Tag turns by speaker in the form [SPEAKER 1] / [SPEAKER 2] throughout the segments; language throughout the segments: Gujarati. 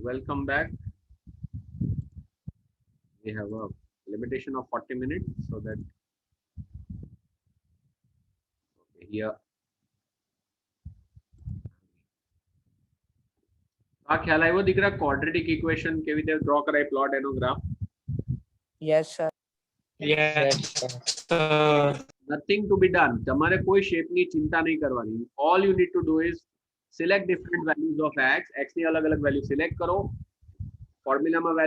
[SPEAKER 1] welcome back. We have a limitation of 40 minutes, so that here આ ખ્યાલ આવ્યો દીકરા ક્વોડ્રેટિક ઇક્વેશન કેવી રીતે ડ્રો કરાય પ્લોટ એનો graph
[SPEAKER 2] Yes, sir.
[SPEAKER 3] Yes, sir.
[SPEAKER 1] Nothing to B done તમારે કોઈ શેપની ચિંતા નહીં કરવાની all you need to do is select different values of x ની અલગ અલગ વેલ્યુ સિલેક્ટ કરો ફોર્મ્યુલામાં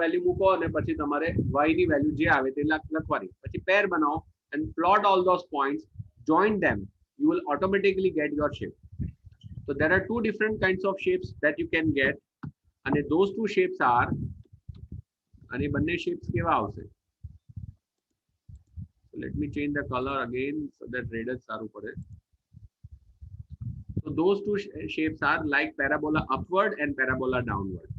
[SPEAKER 1] વેલ્યુ મૂકો અને પછી તમારે y ની વેલ્યુ જે આવે તે લખવાની પછી પેર બનાવો and plot all those points, join them, you will automatically get your shape. So there are two different kinds of shapes that you can get, and those two shapes are, and બંને shapes કેવા આવશે? So let me change the color again so that red સારું પડે. So those two shapes are like parabola upward and parabola downward.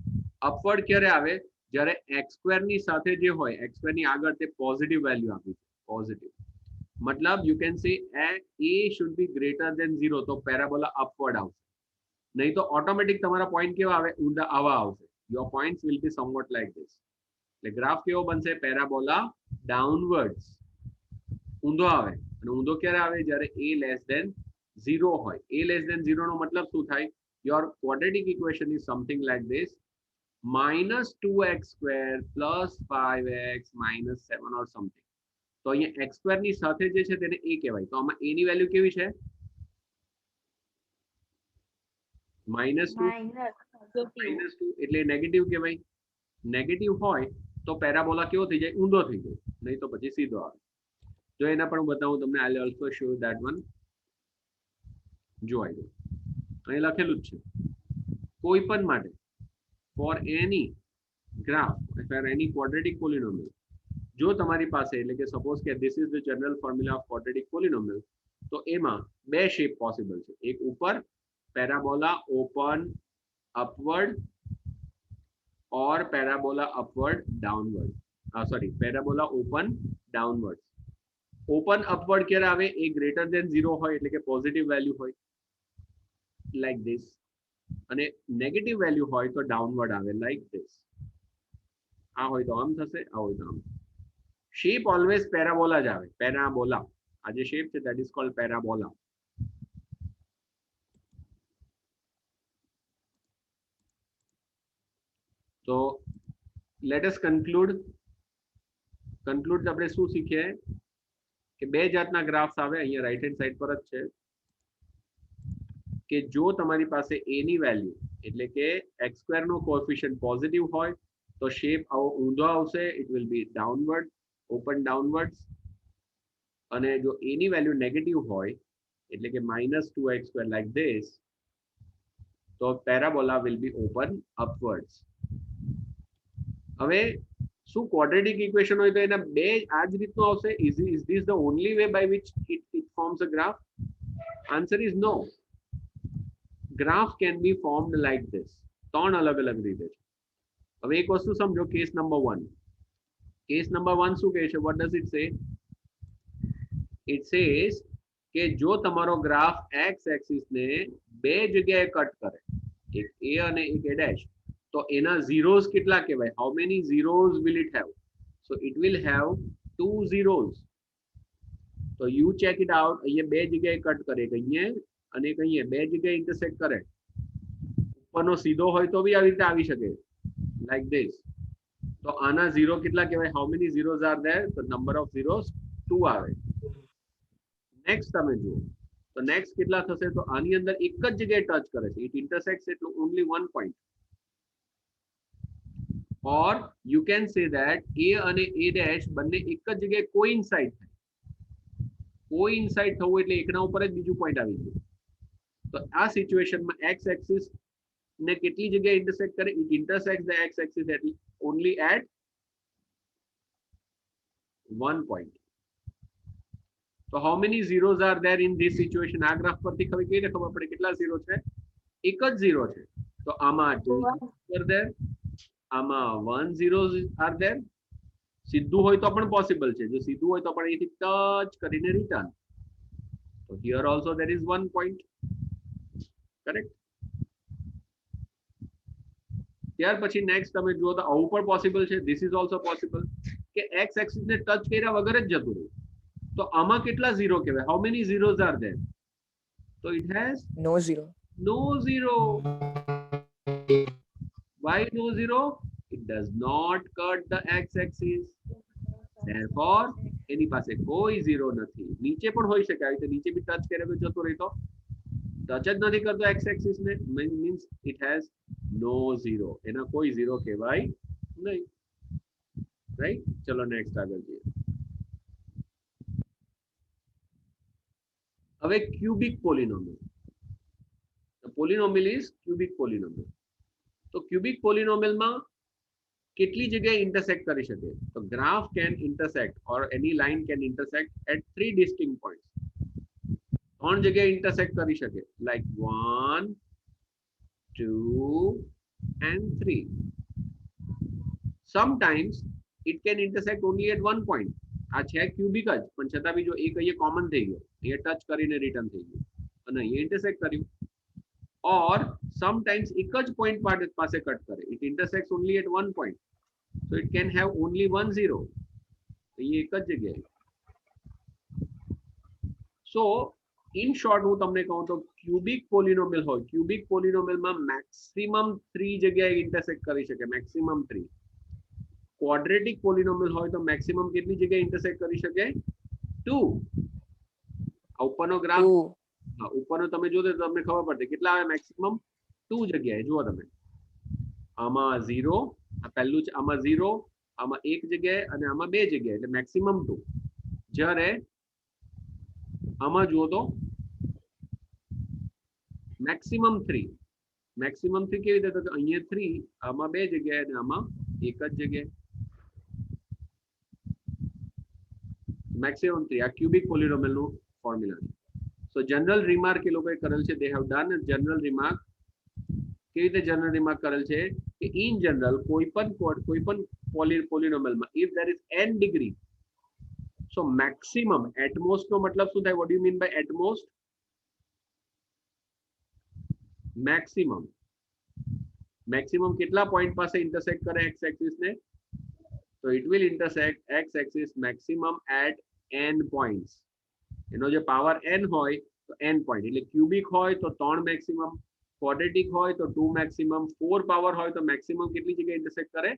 [SPEAKER 1] Upward ક્યારે આવે? જ્યારે x² ની સાથે જે હોય x² ની આગળ તે પોઝિટિવ વેલ્યુ આપી છે પોઝિટિવ मतलब you can say a should be greater than 0 तो parabola upward આવશે नहीं तो ऑटोमेटिक તમારા પોઈન્ટ કેવા આવે ઊંધા આવા આવશે your points will be somewhat like this એટલે ગ્રાફ કેવો બનશે parabola downwards ઊંધો આવે અને ઊંધો ક્યારે આવે જ્યારે a less than 0 હોય a less than 0 નો મતલબ શું થાય your quadratic equation is something like this minus 2x square plus 5x minus 7 or something તો અહીંયા x² ની સાથે જે છે તેને a કહેવાય તો આમાં a ની વેલ્યુ કેવી છે -2 એટલે નેગેટિવ કહેવાય નેગેટિવ હોય તો પેરાબોલા કેવો થઈ જાય ઊંધો થઈ જાય નહીં તો પછી સીધો આવે જો એના પણ બતાવું તમને I will also show that one જો આવી અહીં લખેલું જ છે કોઈ પણ માટે for any graph for any quadratic polynomial જો તમારી પાસે એટલે કે સપોઝ કે this is the general formula of quadratic polynomial તો એમાં બે શેપ પોસિબલ છે એક ઉપર parabola open upward or parabola upward downward sorry parabola open downward open upward ક્યારે આવે એ ગ્રેટર ધેન 0 હોય એટલે કે પોઝિટિવ વેલ્યુ હોય લાઈક ધીસ અને નેગેટિવ વેલ્યુ હોય તો ડાઉનવર્ડ આવે લાઈક ધીસ આ હોય તો આમ થશે આ હોય તો આમ shape always parabola જ આવે parabola આ જે shape છે that is called parabola so let us conclude આપણે શું શીખીએ કે બે જાતના ગ્રાફ્સ આવે અહીંયા રાઈટ હેન્ડ સાઈડ પર જ છે કે જો તમારી પાસે a ની વેલ્યુ એટલે કે x² નો કોએફિશિયન્ટ પોઝિટિવ હોય તો શેપ આવો ઊંધો આવશે it will be downward open downwards અને જો a ની વેલ્યુ નેગેટિવ હોય એટલે કે -2x² like this તો parabola will be open upwards હવે શું ક્વોડ્રેટિક ઇક્વેશન હોય તો એના બે આ જ રીતનું આવશે is this the only way by which it forms a graph answer is no graph can be formed like this ત્રણ અલગ અલગ રીતે છે હવે એક વસ્તુ સમજો કેસ નંબર 1 केस नंबर 1 શું કહે છે what does it say it says કે જો તમારો ગ્રાફ x એક્સિસ ને બે જગ્યાએ કટ કરે એક a અને એક a ડેશ તો એના zeros કેટલા કહેવાય how many zeros will it have so it will have two zeros તો you check it out અહીંયા બે જગ્યાએ કટ કરે એક અહીંયા અને એક અહીંયા બે જગ્યાએ ઇન્ટરસેક્ટ કરે ઉપરનો સીધો હોય તો બી આવી રીતે આવી શકે like this તો આના 0 કેટલા કહેવાય how many zeros are there the number of zeros 2 આવે નેક્સ્ટ તમે જુઓ તો નેક્સ્ટ કેટલા થશે તો આની અંદર એક જ જગ્યાએ ટચ કરે છે it intersects at only one point or you can say that a અને a dash બંને એક જ જગ્યાએ કોઇન્સાઇડ થાય કોઇન્સાઇડ થવું એટલે એકના ઉપર જ બીજું પોઈન્ટ આવી ગયું તો આ સિચ્યુએશનમાં x એક્સિસ ને કેટલી જગ્યાએ ઇન્ટરસેક્ટ કરે it intersects the x axis at only at one point so how many zeros are there in this situation આ ગ્રાફ પરથી કેવી રીતે ખબર પડે કેટલા ઝીરો છે એક જ ઝીરો છે તો આમાં 2 are there આમાં 1 zeros are there સીધું હોય તો પણ પોસિબલ છે જો સીધું હોય તો પણ અહીંથી ટચ કરીને return so here also there is one point correct ત્યાર પછી નેક્સ્ટ તમે જુઓ તો આવું પણ પોસિબલ છે. ધીસ ઇઝ ઓલ્સો પોસિબલ કે એક્સ એક્સિસ ને ટચ કર્યા વગર જ જતું રહ્યું. તો આમાં કેટલા ઝીરો કહેવાય? How many zeros are there? તો it has
[SPEAKER 2] No zero.
[SPEAKER 1] no zero. Why no zero? It does not cut the x-axis. Therefore, એની પાસે કોઈ ઝીરો નથી. નીચે પણ હોઈ શકે, આવી રીતે નીચે બી ટચ કરે તો જતો રહેતો. ટચ જ નથી કરતો એક્સ એક્સિસ ને, means it has no zero. એના કોઈ ઝીરો કહેવાય નહીં. રાઈટ? ચલો નેક્સ્ટ આગળ જઈએ. હવે cubic polynomial. Polynomial is cubic polynomial. તો ક્યુબિક પોલિનોમિયલમાં કેટલી જગ્યાએ ઇન્ટરસેક્ટ કરી શકે? તો graph can intersect or any line can intersect at 3 distinct points. 3 જગ્યાએ ઇન્ટરસેક્ટ કરી શકે, like 1 2 and 3. Sometimes it can intersect only at one point. આ છે ક્યુબિક જ, પણ છતાં બી જો એક અહીંયા કોમન થઈ ગયો, અહીંયા ટચ કરીને રિટર્ન થઈ ગયું અને અહીંયા ઇન્ટરસેક્ટ કર્યું. or sometimes એક જ પોઈન્ટ પાસે કટ કરે. it intersects only at one point, so it can have only one zero. અહીંયા એક જ જગ્યાએ. so in short હું તમને કહું તો ક્યુબિક પોલિનોમિયલ હોય, ક્યુબિક પોલિનોમિયલમાં મેક્સિમમ 3 જગ્યાએ ઇન્ટરસેક્ટ કરી શકે, મેક્સિમમ 3. ક્વોડ્રેટિક પોલિનોમિયલ હોય તો મેક્સિમમ કેટલી જગ્યાએ ઇન્ટરસેક્ટ કરી શકે? 2. આ ઉપરનો ગ્રાફ, ઉપરનો તમે જોજો તો તમને ખબર પડશે કેટલા આવે મેક્સિમમ. 2 જગ્યાએ. જુઓ તમે, આમાં 0, આ પહેલું છે, આમાં 0, આમાં 1 જગ્યાએ અને આમાં 2 જગ્યાએ, એટલે મેક્સિમમ 2. જ્યારે આમાં જુઓ તો મેક્સિમમ 3. મેક્સિમમ 3 કેવી રીતે? તો અહીંયા 3, આમાં 2 જગ્યાએ અને આમાં 1 જ જગ્યાએ. મેક્સિમમ 3. આ ક્યુબિક પોલિનોમિયલ નું ફોર્મ્યુલા છે. સો જનરલ રિમાર્ક એ લોકોએ કરેલ છે, they have done general remark. કેવી રીતે જનરલ રિમાર્ક કરેલ છે કે ઇન જનરલ કોઈ પણ પોલિનોમિયલમાં if there is n degree, so maximum at most નો મતલબ શું થાય? What do you mean by at most? Maximum. Maximum કેટલા પોઈન્ટ પાસે ઇન્ટરસેક્ટ કરે એક્સ એક્સિસ ને? તો it will intersect X axis maximum at n points. એનો જે પાવર n હોય તો n પોઈન્ટ, એટલે ક્યુબિક હોય તો 3 મેક્સિમમ, ક્વોડ્રેટિક હોય તો 2 મેક્સિમમ, 4 પાવર હોય તો મેક્સિમમ કેટલી જગ્યાએ ઇન્ટરસેક્ટ કરે?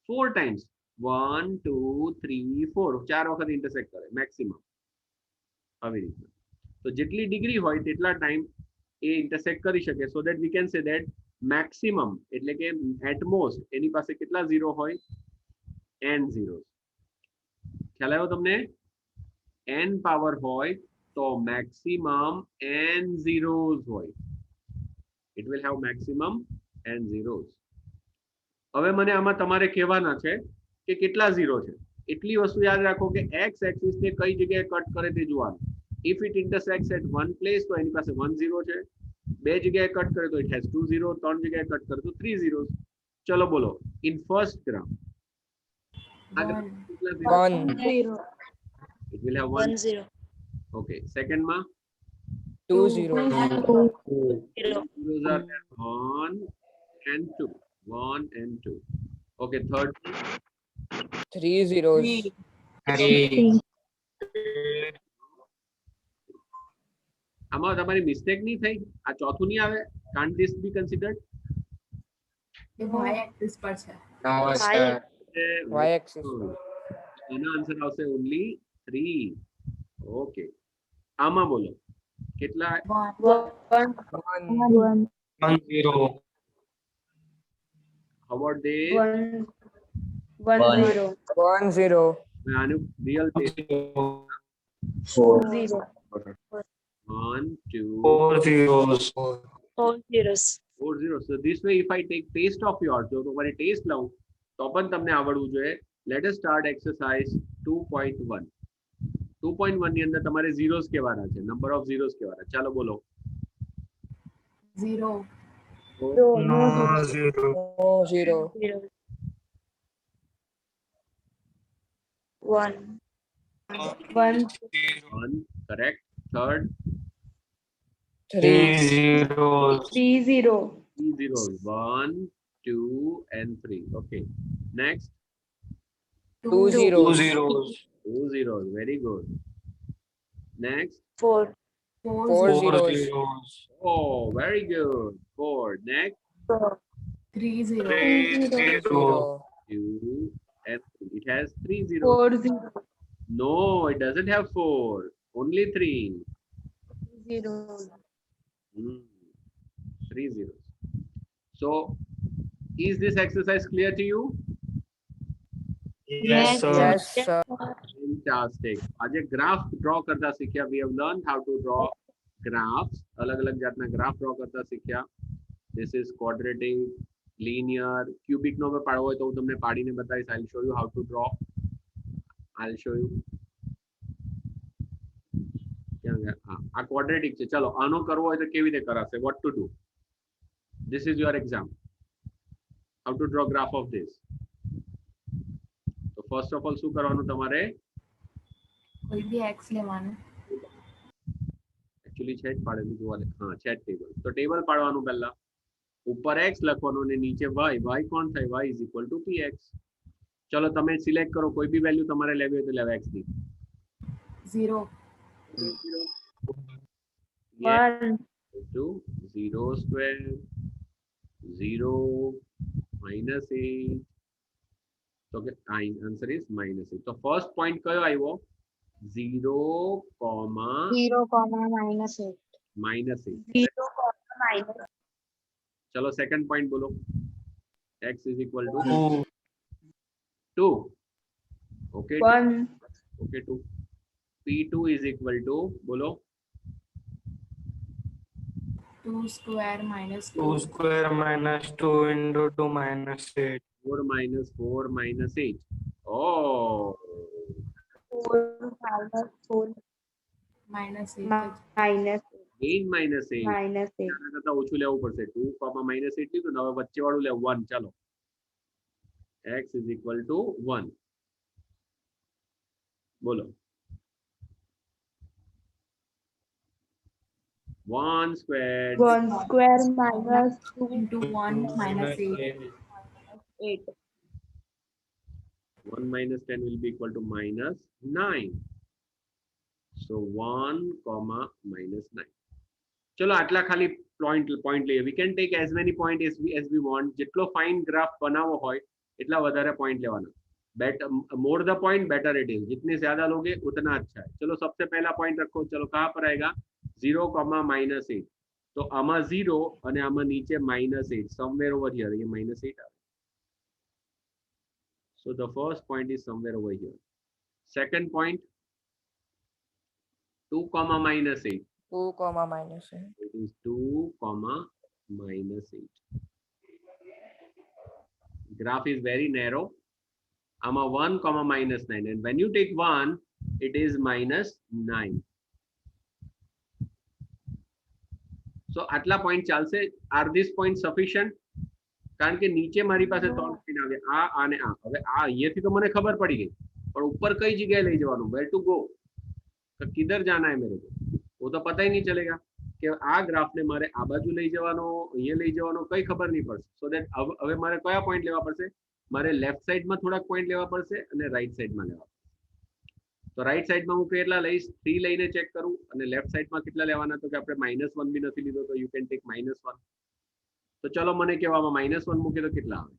[SPEAKER 1] 4 ટાઈમ્સ. 1 2 3 4, 4 વખત ઇન્ટરસેક્ટ કરે મેક્સિમમ. આવી રીતે તો જેટલી ડિગ્રી હોય તેટલા ટાઈમ એ ઇન્ટરસેક્ટ કરી શકે. So that we can say that maximum એટલે કે એટમોસ્ટ એની પાસે કેટલા ઝીરો હોય? n zero. ખ્યાલ આવ્યો તમને? n પાવર હોય તો મેક્સિમમ n zeros હોય. it will have maximum n zeros. હવે મને આમાં તમારે કહેવાના છે કે કેટલા ઝીરો છે. એટલી વસ્તુ યાદ રાખો કે x એક્સિસ ને કઈ જગ્યાએ કટ કરે તે જોવાનું. if it intersects at one place તો એની પાસે 1 0 છે. 2 જગ્યાએ કટ કરે તો it has 2 0. 3 જગ્યાએ કટ કરે તો 3 zeros. ચલો બોલો, in first graph
[SPEAKER 2] 1
[SPEAKER 4] 0.
[SPEAKER 1] it will have 1
[SPEAKER 4] 0.
[SPEAKER 1] okay. second ma
[SPEAKER 2] 2 0.
[SPEAKER 1] zeros are there, 1 and 2. 1 and 2. okay. third
[SPEAKER 2] 3 zeros.
[SPEAKER 3] 3.
[SPEAKER 1] આમાં તમારી મિસ્ટેક નહીં થઈ? આ ચોથું નહીં આવે? can't this be considered?
[SPEAKER 4] y axis પર છે.
[SPEAKER 3] No, sir.
[SPEAKER 2] Y axis.
[SPEAKER 1] એનો આન્સર આવશે only 3. ઓકે. આમાં બોલો કેટલા?
[SPEAKER 2] 1
[SPEAKER 3] 1 0.
[SPEAKER 1] how about they?
[SPEAKER 2] 1 0.
[SPEAKER 1] આનું રિયલ છે.
[SPEAKER 4] 0.
[SPEAKER 1] 1 2
[SPEAKER 3] 4 zeros.
[SPEAKER 4] 4 zeros.
[SPEAKER 1] 4 0. so this way if I take taste of yours, જો તમારે ટેસ્ટ લઉં તો પણ તમને આવડવું જોઈએ. let us start exercise 2.1. 2.1 ની અંદર તમારે zeros કહેવાના છે, નંબર ઓફ zeros કહેવાના. ચાલો બોલો.
[SPEAKER 4] 0.
[SPEAKER 3] No, 0.
[SPEAKER 2] No 0.
[SPEAKER 4] 1.
[SPEAKER 3] 1
[SPEAKER 1] 1 correct. third
[SPEAKER 2] 3
[SPEAKER 3] zeros.
[SPEAKER 4] 3 0.
[SPEAKER 1] 3 zeros. 1 2 and 3. Okay. Next,
[SPEAKER 2] 2
[SPEAKER 3] Two
[SPEAKER 2] zeros.
[SPEAKER 3] zeros.
[SPEAKER 1] 2 zeros. Very good. Next.
[SPEAKER 4] 4.
[SPEAKER 2] 4
[SPEAKER 3] Four
[SPEAKER 2] zeros.
[SPEAKER 3] zeros.
[SPEAKER 1] Oh, very good. 4. Next.
[SPEAKER 4] 3 0.
[SPEAKER 3] Three zeros.
[SPEAKER 2] 0.
[SPEAKER 1] 2 and 3. It has 3 zeros.
[SPEAKER 4] 4 0.
[SPEAKER 1] No, it doesn't have 4. Only 3.
[SPEAKER 4] 0.
[SPEAKER 1] 3 zeros. So, is this exercise clear to you?
[SPEAKER 3] Yes, sir.
[SPEAKER 2] Yes, sir.
[SPEAKER 1] Fantastic. આજે ગ્રાફ ડ્રો કરતા શીખ્યા. We have learned how to draw graphs. અલગ-અલગ જાતના ગ્રાફ ડ્રો કરતા શીખ્યા. This is quadratic, linear, cubic નો પાડવો હોય તો હું તમને પાડીને બતાવીશ. I'll show you how to draw. I'll show you. આ quadratic છે. ચલો આનો કરવો હોય તો કેવી રીતે કરાશે? What to do? This is your exam. How to draw graph of this? So first of all શું કરવાનું તમારે?
[SPEAKER 4] કોઈ બી x લેવાનું.
[SPEAKER 1] एक्चुअली છે જ પાડેલું જોવા દે. હા છે ટેબલ. તો ટેબલ પાડવાનું પહેલા. ઉપર x લખવાનું અને નીચે y. y કોણ થાય? y is equal to px. ચલો તમે સિલેક્ટ કરો કોઈ બી વેલ્યુ તમારે લેવી હોય તો લેવા x ની.
[SPEAKER 4] 0.
[SPEAKER 1] 1 to 0 square 0 minus 8. So answer is minus 8. So first point કયો આવ્યો? 0,
[SPEAKER 4] -8.
[SPEAKER 1] minus 8.
[SPEAKER 4] 0, -8.
[SPEAKER 1] चलो second point बोलो. X is equal to
[SPEAKER 3] Two.
[SPEAKER 1] 2. Okay.
[SPEAKER 4] 1.
[SPEAKER 1] Okay, 2. P2 is equal to बोलो
[SPEAKER 4] 2 square minus 2.
[SPEAKER 3] 2 square minus 2 into 2 minus 8.
[SPEAKER 1] 4 minus 4 minus 8. Oh.
[SPEAKER 4] 4 minus 4. Minus 8.
[SPEAKER 1] Again minus 8.
[SPEAKER 4] Minus 8.
[SPEAKER 1] આના કરતા ઓછું લેવું પડશે. 2, minus 8 લીધું ને હવે વચ્ચે વાળું લે 1. ચાલો. X is equal to 1. બોલો. 1 squared
[SPEAKER 4] 1 square minus 2 into 1 minus 8. 8.
[SPEAKER 1] 1 minus 10 will be equal to minus 9. So 1 comma minus 9. चलो આટલા ખાલી point લઈએ. We can take as many point as we want. જેટલો fine graph બનાવવો હોય એટલા વધારે point લેવાના. Better more the point better it is. जितने ज्यादा लोगे उतना अच्छा है. चलो सबसे पहला point रखो. चलो कहाँ पर आएगा? 0 comma minus 8. तो आमा 0 અને આમાં નીચે minus 8. Somewhere over here ये minus 8 આવે. So the first point is somewhere over here. Second point 2 comma minus 8.
[SPEAKER 2] 2 comma minus 8.
[SPEAKER 1] It is 2 comma minus 8. Graph is very narrow. I'm a 1 comma minus 9. And when you take 1, it is minus 9. So atla point chalse. Are these points sufficient? કારણ કે નીચે મારી પાસે 3 પોઈન્ટ આવે. આ અને આ. હવે આ અહીંયાથી તો મને ખબર પડી ગઈ. પણ ઉપર કઈ જગ્યાએ લઈ જવાનું? Where to go? तो किधर जाना है मेरे को? वो तो पता ही नहीं चलेगा कि आ ग्राफ ने मारे आ बाजू લઈ જવાનો, અહીંયા લઈ જવાનો કઈ ખબર નહીં પડશે. સો ધેટ હવે મારે કયા પોઈન્ટ લેવા પડશે? મારે લેફ્ટ સાઈડમાં થોડાક પોઈન્ટ લેવા પડશે અને રાઈટ સાઈડમાં લેવા પડશે. તો રાઈટ સાઈડમાં હું કેટલા લઈશ? 3 લઈને ચેક કરું અને લેફ્ટ સાઈડમાં કેટલા લેવાના? તો કે આપણે -1 બી નથી લીધો તો યુ કેન ટેક -1. તો ચલો મને કહેવામાં -1 મૂકે તો કેટલા આવે?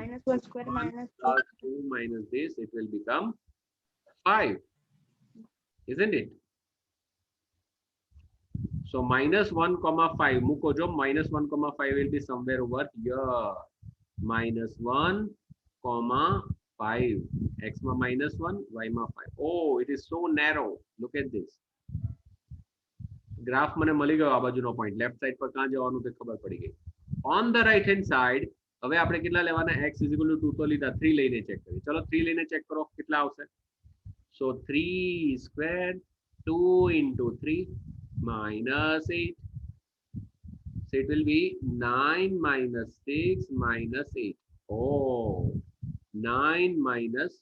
[SPEAKER 4] -1 square minus
[SPEAKER 1] 2 minus this, it will become 5, isn't it? So -1 comma 5 મૂકો જો. -1 comma 5 will be somewhere over here. -1 comma 5. X ma -1, y ma 5. Oh, it is so narrow. Look at this. Graph મને મળી ગયો. આ બાજુનો point લેફ્ટ સાઈડ પર ક્યાં જવાનું તે ખબર પડી ગઈ. On the right hand side હવે આપણે કેટલા લેવાના? x is equal to 2 તો લીધા. 3 લઈને ચેક કરીએ. ચલો 3 લઈને ચેક કરો કેટલા આવશે. So 3 squared 2 into 3 minus 8. So it will be 9 minus 6 minus 8. Oh, 9 minus,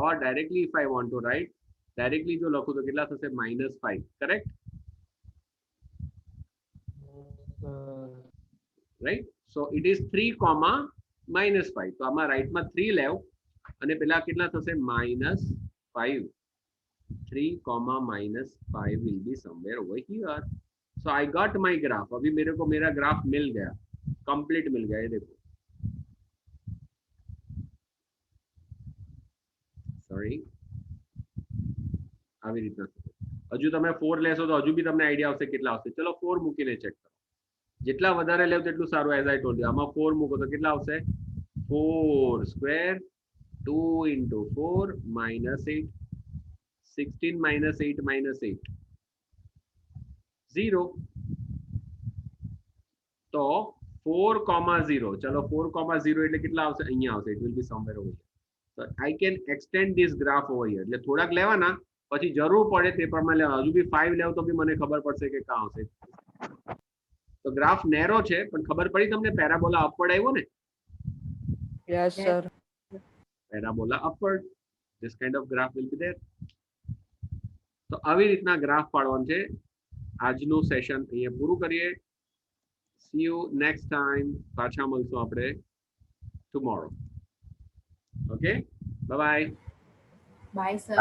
[SPEAKER 1] or directly if I want to write, directly જો લખું તો કેટલા થશે? -5. Correct? Right so it is 3, -5 તો આમાં રાઈટમાં 3 લેવ અને પેલા કેટલા થશે -5 3, -5 will be somewhere over here. So I got my graph. अभी मेरे को मेरा ग्राफ मिल गया, कंप्लीट मिल गया. ये देखो, सॉरी આવી રીતના હજુ તમે 4 લેશો તો હજુ બી તમને આઈડિયા આવશે કેટલા આવશે. ચલો 4 મૂકીને ચેક કરો. જેટલા વધારે લેવ તેટલું સારું. એઝ આઈ ટોલ્ડ યુ, આમાં 4 મૂકો તો કેટલા આવશે? 4 સ્ક્વેર 2 into 4 -8 16 -8 -8 0. તો 4,0 ચલો 4,0 એટલે કેટલા આવશે? અહીંયા આવશે. It will be somewhere over here. So I can extend this graph over here. એટલે થોડાક લેવાના, પછી જરૂર પડે તે પ્રમાણે લેવા. હજુ બી 5 લેવ તો બી મને ખબર પડશે કે ક્યાં આવશે. તો ગ્રાફ નેરો છે પણ ખબર પડી તમને? પેરાબોલા અપવર્ડ આવ્યો ને?
[SPEAKER 2] Yes, sir.
[SPEAKER 1] Parabola upward. This kind of graph will be there. તો આવી રીતના ગ્રાફ પાડવાનું છે. આજનું સેશન અહીંયા પૂરું કરીએ. See you next time. પાછા મળશું આપણે tomorrow. Okay? Bye bye.
[SPEAKER 4] Bye, sir.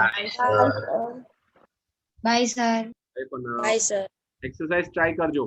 [SPEAKER 5] Bye, sir.
[SPEAKER 1] Bye for now.
[SPEAKER 2] Bye, sir.
[SPEAKER 1] Exercise try કરજો.